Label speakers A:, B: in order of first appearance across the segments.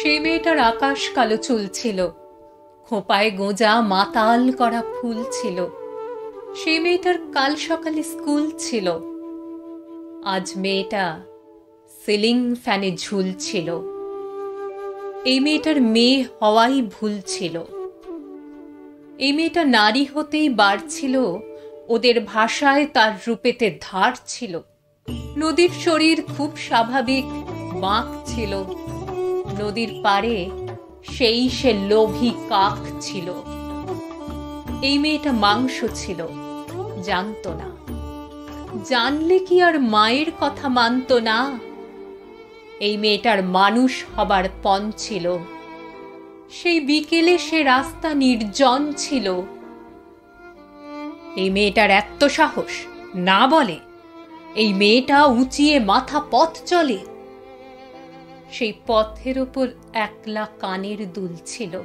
A: সেই মেয়েটার আকাশ কালো চুল ছিল, খোঁপায় গোঁজা মাতাল করা ফুল ছিল। সেই মেয়েটার কাল সকালে স্কুল ছিল। আজ মেয়েটা সিলিং ফ্যানে ঝুলছিল। এই মেয়েটার মেয়ে হওয়াই ভুল ছিল। এই মেয়েটা নারী হতেই বাড়ছিল, ওদের ভাষায় তার রূপেতে ধার ছিল। নদীর শরীর খুব স্বাভাবিক, বাঁক ছিল। নদীর পাড়ে সে লোভী কাক ছিল। এই মেয়েটা মাংস ছিল, জানত না। জানলে কি আর মায়ের কথা মানত না? এই মেয়েটার মানুষ হবার পণ ছিল। সেই বিকেলে সে রাস্তা নির্জন ছিল। এই মেয়েটার এত সাহস, না বলে। এই মেয়েটা উঁচিয়ে মাথা পথ চলে। সেই পথের ওপর একলা কানের দুল ছিল।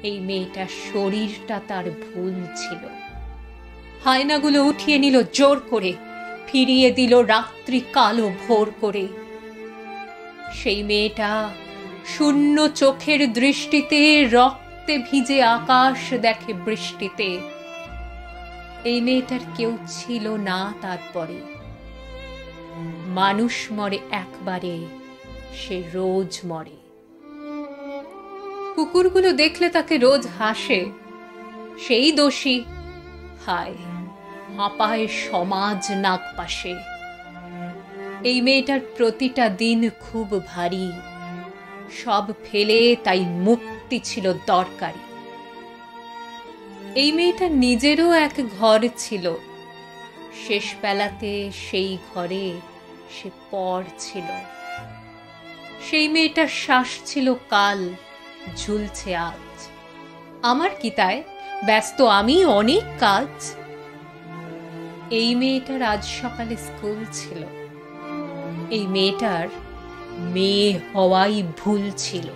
A: এই মেয়েটার শরীরটা তার ভুল ছিল। হায়নাগুলো উঠিয়ে নিল জোর করে, ফিরিয়ে দিল রাত্রি কালো ভোর করে। সেই মেয়েটা শূন্য চোখের দৃষ্টিতে রক্তে ভিজে আকাশ দেখে বৃষ্টিতে। এই মেয়েটার কেউ ছিল না তারপরে। মানুষ মরে একবারে, সে রোজ মরে। কুকুরগুলো দেখলে তাকে রোজ হাসে, সেই দোষী। হায়, হাঁপায় সমাজ নাক পাশে। এই মেয়েটার প্রতিটা দিন খুব ভারী। সব ফেলে তাই মুক্তি ছিল দরকারি। এই মেয়েটার নিজেরও এক ঘর ছিল। শেষ বেলাতে সেই ঘরে সে পর ছিল। সেই মেয়েটার শ্বাস ছিল কাল, ঝুলছে আজ। আমার কি তাই, ব্যস্ত আমি অনেক কাজ। এই মেয়েটার আজ সকালে স্কুল ছিল। এই মেয়েটার মেয়ে হওয়াই ভুল ছিল।